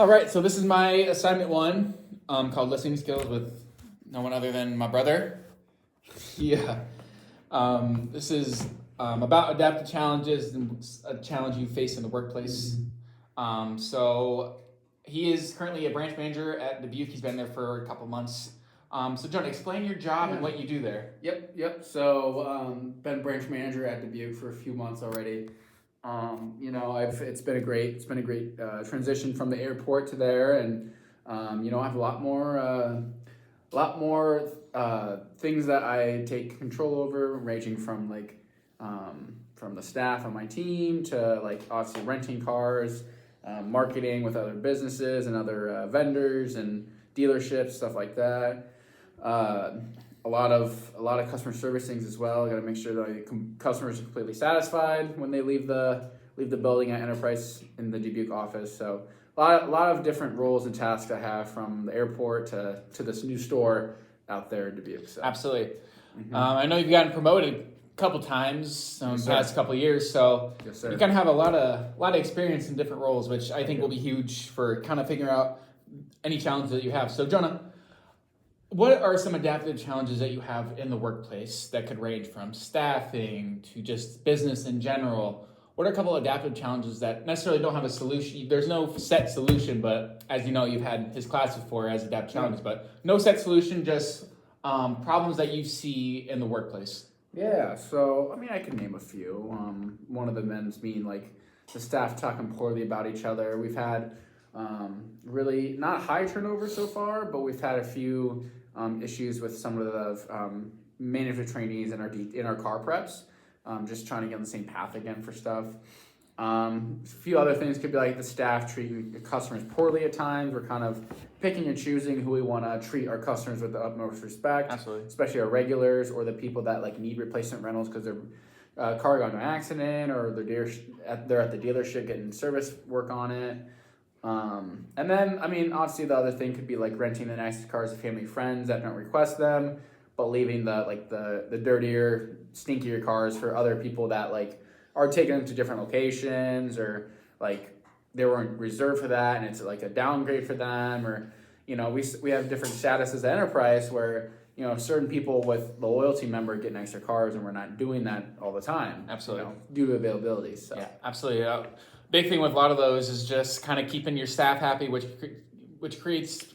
All right, so this is my assignment one, called listening skills with no one other than my brother. Yeah. This is about adaptive challenges and a challenge you face in the workplace. So he is currently a branch manager at Dubuque. He's been there for a couple months. So John, explain your job and what you do there. Yep. So, been branch manager at Dubuque for a few months already. It's been a great transition from the airport to there, and I have a lot more things that I take control over, ranging from from the staff on my team to like obviously renting cars, marketing with other businesses and other vendors and dealerships, stuff like that. A lot of customer service things as well. I got to make sure that customers are completely satisfied when they leave the building at Enterprise in the Dubuque office. So a lot of different roles and tasks I have, from the airport to this new store out there in Dubuque. So. Absolutely. I know you've gotten promoted a couple times in the past couple of years, so Yes, sir. you kind of have a lot of experience in different roles, which I think will be huge for kind of figuring out any challenges that you have. So Jonah, what are some adaptive challenges that you have in the workplace that could range from staffing to just business in general? What are a couple of adaptive challenges that necessarily don't have a solution? There's no set solution, but as you know, you've had his class before as adaptive challenges, but no set solution, just problems that you see in the workplace. Yeah, so I can name a few. One of the men's being like the staff talking poorly about each other. We've had really not high turnover so far, but we've had a few issues with some of the management trainees in our car preps. Just trying to get on the same path again for stuff. A few other things could be like the staff treating the customers poorly at times. We're kind of picking and choosing who we want to treat our customers with the utmost respect. Absolutely. Especially our regulars or the people that like need replacement rentals because their car got in an accident, or they're at the dealership getting service work on it. And then obviously the other thing could be like renting the nicest cars to family friends that don't request them, but leaving the dirtier, stinkier cars for other people that like are taking them to different locations, or like they weren't reserved for that and it's like a downgrade for them, or we have different statuses at Enterprise where certain people with the loyalty member get nicer cars, and we're not doing that all the time. Absolutely. Due to availability. So. Yeah, absolutely. Big thing with a lot of those is just kind of keeping your staff happy, which creates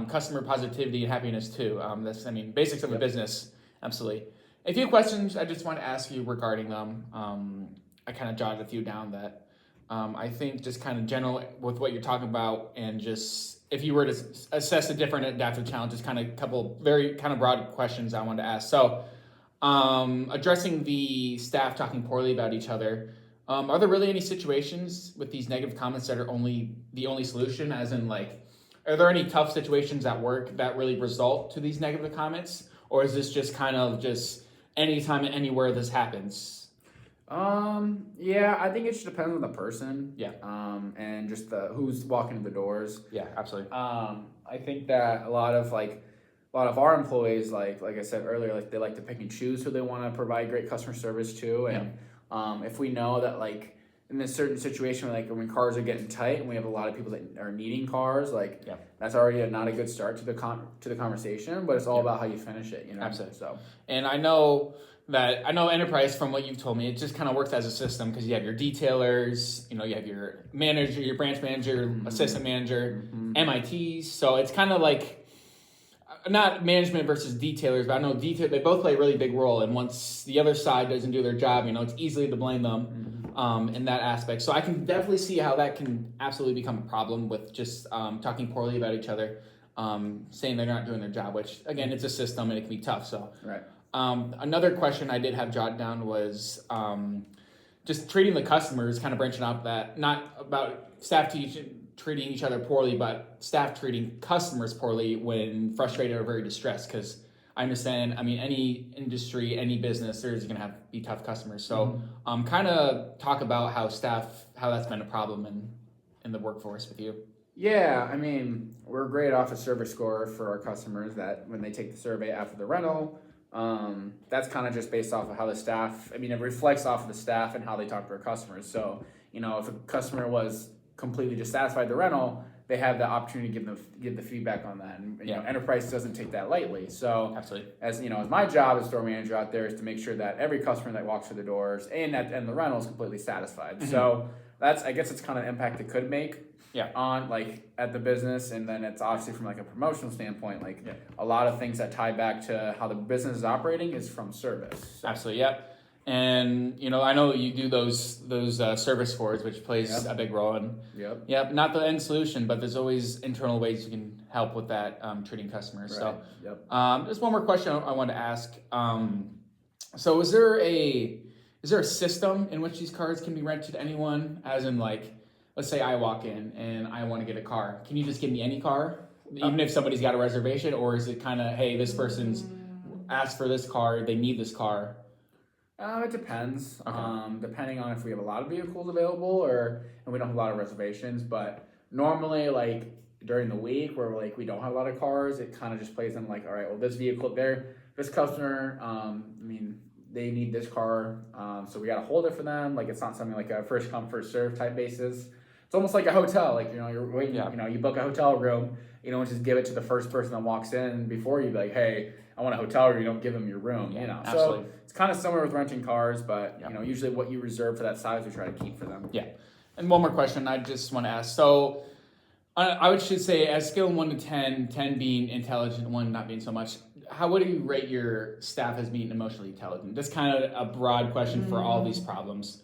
customer positivity and happiness too. That's basics of a business. Absolutely. A few questions I just want to ask you regarding them. I kind of jotted a few down that I think just kind of general with what you're talking about, and just if you were to assess the different adaptive challenges, kind of a couple very kind of broad questions I wanted to ask. So addressing the staff talking poorly about each other, are there really any situations with these negative comments that are the only solution, as in like, are there any tough situations at work that really result to these negative comments? Or is this just kind of just anytime and anywhere this happens? Yeah, I think it just depends on the person. Yeah. And just who's walking in the doors. Yeah, absolutely. I think that a lot of our employees, like I said earlier, like they like to pick and choose who they want to provide great customer service to. And if we know that like in this certain situation, like when cars are getting tight and we have a lot of people that are needing cars, that's already not a good start to the conversation, but it's all about how you finish it, Absolutely. So. And I know Enterprise, from what you've told me, it just kind of works as a system, because you have your detailers, you have your manager, your branch manager, assistant manager, MITs. So it's kind of like not management versus detailers, but I know they both play a really big role. And once the other side doesn't do their job, it's easy to blame them in that aspect. So I can definitely see how that can absolutely become a problem with just talking poorly about each other, saying they're not doing their job, which again, it's a system and it can be tough. So. Right. Another question I did have jotted down was just treating the customers, kind of branching out that, not about staff treating each other poorly, but staff treating customers poorly when frustrated or very distressed. Because I understand, any industry, any business, there's going to be tough customers. So kind of talk about how that's been a problem in the workforce with you. Yeah, we're a great office service score for our customers that when they take the survey after the rental. That's kind of just based off of how the staff, it reflects off of the staff and how they talk to our customers. So, if a customer was completely dissatisfied with the rental, they have the opportunity to give the feedback on that. And you know, enterprise doesn't take that lightly. So Absolutely. as you know, as my job as store manager out there is to make sure that every customer that walks through the doors and the rental is completely satisfied. So I guess it's kind of impact it could make on like at the business. And then it's obviously from like a promotional standpoint, like a lot of things that tie back to how the business is operating is from service. So. Absolutely. Yep. And you know, I know you do those service forwards, which plays a big role. And not the end solution, but there's always internal ways you can help with that, treating customers. Right. So, just one more question I wanted to ask. So is there a system in which these cars can be rented to anyone? As in, like, let's say I walk in and I want to get a car. Can you just give me any car, even if somebody's got a reservation, or is it kind of, hey, this person's asked for this car, they need this car? It depends. Depending on if we have a lot of vehicles available and we don't have a lot of reservations. But normally, like during the week where like we don't have a lot of cars, it kind of just plays in like, all right, well, this vehicle there, this customer, they need this car, so we got to hold it for them. Like it's not something like a first come first serve type basis. It's almost like a hotel. Like you're waiting. You book a hotel room. You don't just give it to the first person that walks in before you be like, hey, I want a hotel room. You don't give them your room. Absolutely. So it's kind of similar with renting cars, but usually what you reserve for that size, we try to keep for them. Yeah. And one more question I just want to ask. So I should say, as scale 1 to 10, 10 being intelligent, 1 not being so much, how would you rate your staff as being emotionally intelligent? That's kind of a broad question for all these problems.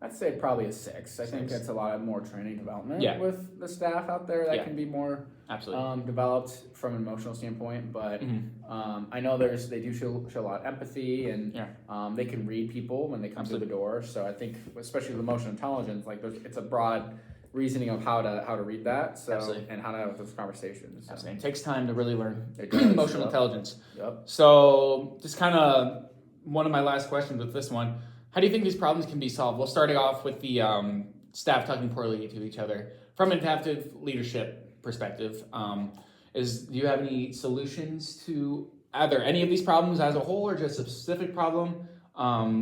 I'd say probably a 6. I think it's a lot more training development with the staff out there that can be more developed from an emotional standpoint. But I know they do show a lot of empathy, and they can read people when they come through the door. So I think, especially with emotional intelligence, like it's a broad reasoning of how to read that, and how to have those conversations. So. It takes time to really learn emotional intelligence. Yep. So just kind of one of my last questions with this one. How do you think these problems can be solved? We'll start off with the staff talking poorly to each other. From an adaptive leadership perspective, do you have any solutions to either any of these problems as a whole or just a specific problem?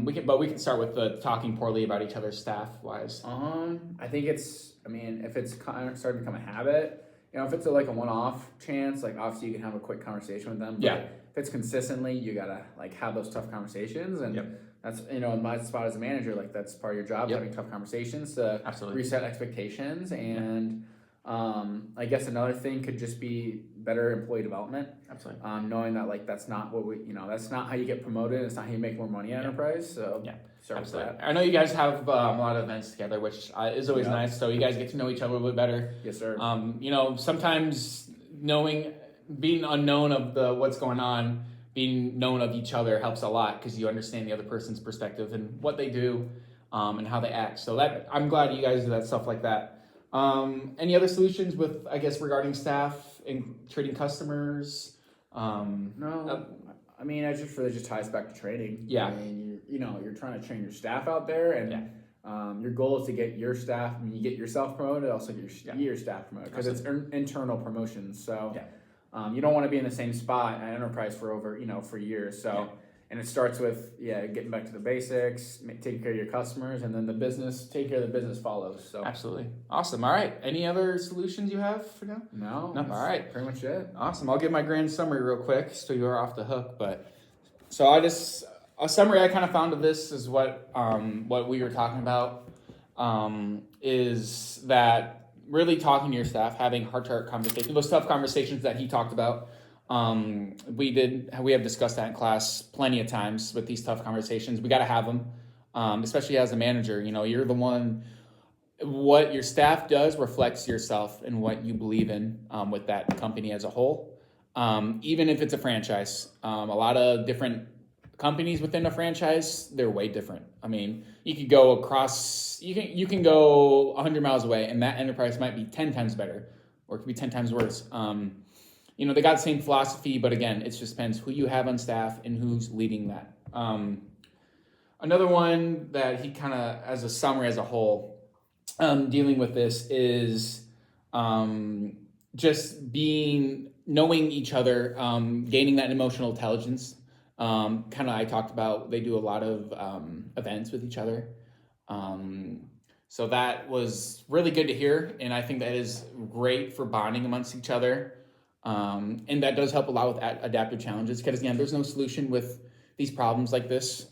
We can start with the talking poorly about each other staff-wise. I think if it's kind of starting to become a habit, if it's like a one-off chance, like obviously you can have a quick conversation with them. But if it's consistently, you gotta like have those tough conversations, and that's in my spot as a manager, like that's part of your job, having tough conversations to reset expectations. And I guess another thing could just be better employee development. Absolutely. Knowing that like that's not that's not how you get promoted. It's not how you make more money at enterprise. So start with that. I know you guys have a lot of events together, which is always nice. So you guys get to know each other a little bit better. Yes, sir. Sometimes being unknown of what's going on, being known of each other helps a lot because you understand the other person's perspective and what they do, and how they act. So I'm glad you guys do that stuff like that. Any other solutions with, I guess, regarding staff and treating customers? No. It just ties back to training. Yeah. You're trying to train your staff out there, and your goal is to get your staff. You get yourself promoted, also get your staff promoted because it's internal promotions. So you don't want to be in the same spot at enterprise for years. So. And it starts with, getting back to the basics, taking care of your customers, and then take care of the business follows. So absolutely. Awesome. All right. Any other solutions you have for now? No. All right. Pretty much it. Awesome. I'll give my grand summary real quick so you're off the hook. But so a summary I kind of found of this is what we were talking about, is that really talking to your staff, having heart-to-heart conversations, those tough conversations that he talked about. We have discussed that in class plenty of times with these tough conversations. We got to have them, especially as a manager. You're the one, what your staff does reflects yourself and what you believe in, with that company as a whole. Even if it's a franchise, a lot of different companies within a franchise, they're way different. You could go across, you can go 100 miles away and that enterprise might be 10 times better, or it could be 10 times worse. They got the same philosophy, but again, it just depends who you have on staff and who's leading that. Another one that he kind of, as a summary as a whole, dealing with this is just knowing each other, gaining that emotional intelligence. I talked about, they do a lot of events with each other. So that was really good to hear, and I think that is great for bonding amongst each other. And that does help a lot with adaptive challenges because, again, there's no solution with these problems like this,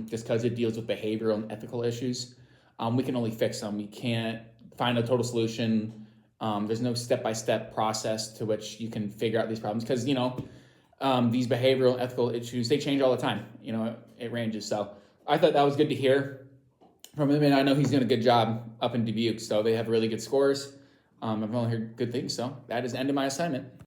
just because it deals with behavioral and ethical issues. We can only fix them. We can't find a total solution. There's no step-by-step process to which you can figure out these problems because, these behavioral and ethical issues, they change all the time. It ranges. So I thought that was good to hear from him, and I know he's doing a good job up in Dubuque. So they have really good scores. I've only heard good things. So that is the end of my assignment.